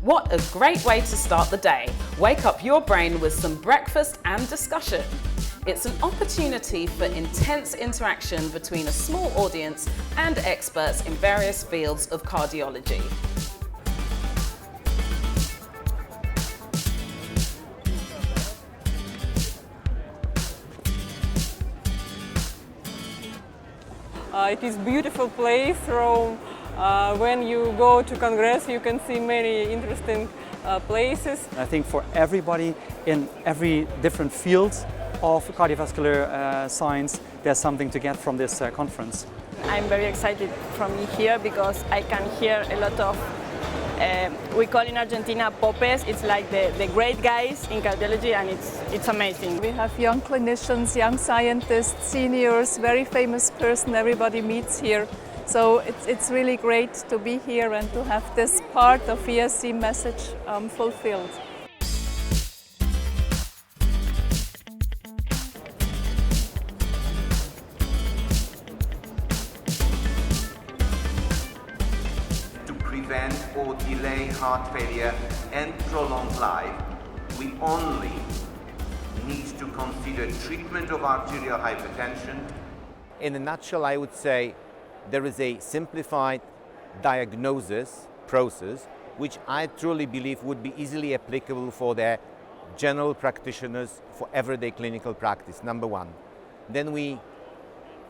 What a great way to start the day. Wake up your brain with some breakfast and discussion. It's an opportunity for intense interaction between a small audience and experts in various fields of cardiology. It is a beautiful place, Rome. When you go to Congress, you can see many interesting places. I think for everybody in every different field of cardiovascular science, there's something to get from this conference. I'm very excited from here because I can hear a lot of, we call in Argentina popes. It's like the great guys in cardiology, and it's amazing. We have young clinicians, young scientists, seniors, very famous person everybody meets here. So it's really great to be here and to have this part of ESC message fulfilled. To prevent or delay heart failure and prolong life, we only need to consider treatment of arterial hypertension. In a nutshell, I would say there is a simplified diagnosis process which I truly believe would be easily applicable for the general practitioners for everyday clinical practice, number one. Then we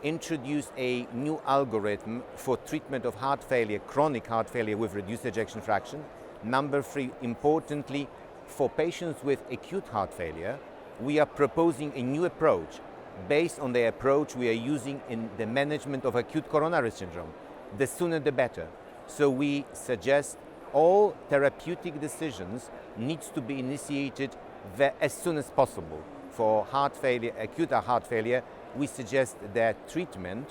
introduce a new algorithm for treatment of heart failure, chronic heart failure with reduced ejection fraction. Number three, importantly, for patients with acute heart failure, we are proposing a new approach based on the approach we are using in the management of acute coronary syndrome. The sooner the better. So we suggest all therapeutic decisions needs to be initiated as soon as possible. For heart failure, acute heart failure, we suggest that treatment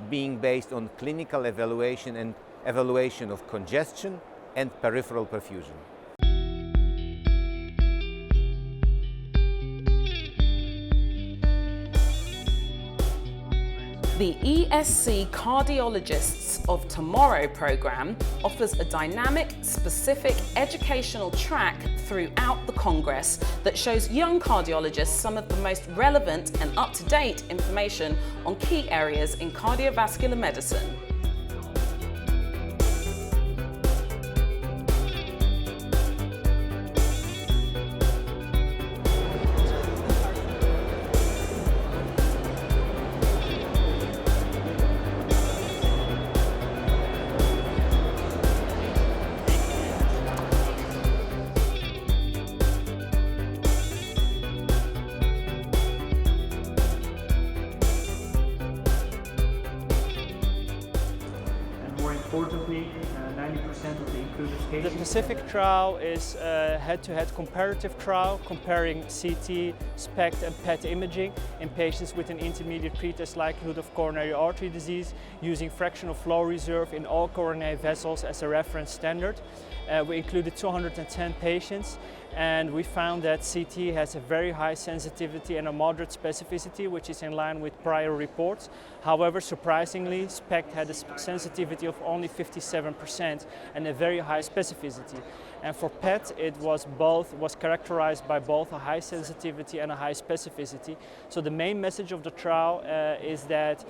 being based on clinical evaluation and evaluation of congestion and peripheral perfusion. The ESC Cardiologists of Tomorrow program offers a dynamic, specific educational track throughout the Congress that shows young cardiologists some of the most relevant and up-to-date information on key areas in cardiovascular medicine. Importantly, 90% of the included The patients. Pacific trial is a head-to-head comparative trial comparing CT, SPECT and PET imaging in patients with an intermediate pretest likelihood of coronary artery disease using fractional flow reserve in all coronary vessels as a reference standard. We included 210 patients, and we found that CT has a very high sensitivity and a moderate specificity, which is in line with prior reports. However, surprisingly, SPECT had a sensitivity of only 57% and a very high specificity. And for PET, it was characterized by both a high sensitivity and a high specificity. So the main message of the trial is that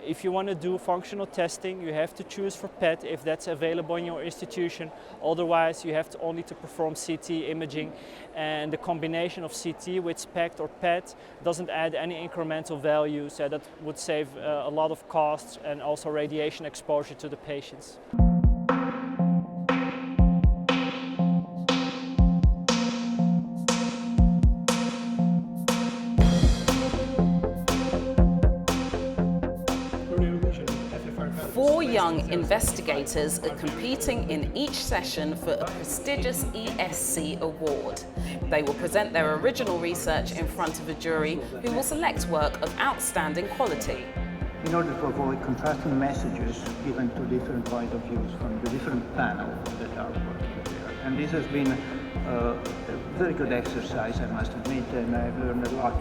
if you want to do functional testing, you have to choose for PET if that's available in your institution. Otherwise, you have to only to perform CT imaging, and the combination of CT with SPECT or PET doesn't add any incremental value, so that would save a lot of costs and also radiation exposure to the patients. Four young investigators are competing in each session for a prestigious ESC award. They will present their original research in front of a jury who will select work of outstanding quality. In order to avoid contrasting messages given to different point of views from the different panels that are working there. And this has been a very good exercise, I must admit, and I've learned a lot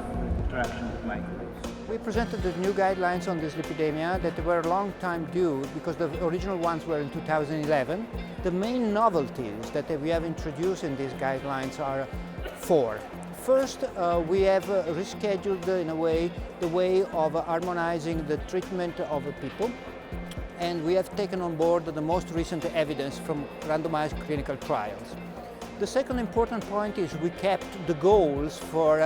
interaction with microwaves. We presented the new guidelines on dyslipidemia that were a long time due because the original ones were in 2011. The main novelties that we have introduced in these guidelines are four. First, we have rescheduled in a way the way of harmonizing the treatment of people, and we have taken on board the most recent evidence from randomized clinical trials. The second important point is we kept the goals for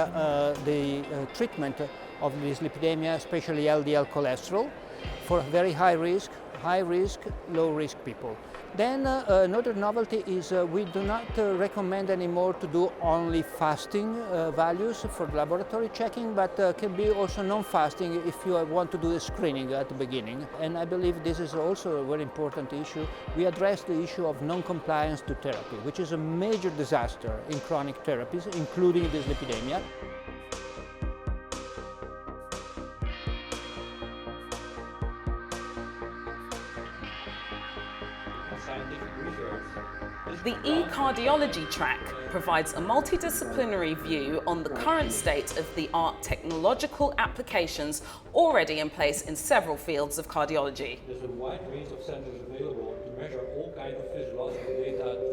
the treatment of dyslipidemia, especially LDL cholesterol, for very high risk, low risk people. Then another novelty is we do not recommend anymore to do only fasting values for laboratory checking, but can be also non-fasting if you want to do the screening at the beginning. And I believe this is also a very important issue. We address the issue of non-compliance to therapy, which is a major disaster in chronic therapies, including dyslipidemia. The e-Cardiology track provides a multidisciplinary view on the current state-of-the-art technological applications already in place in several fields of cardiology. There's a wide range of sensors available to measure all kinds of physiological data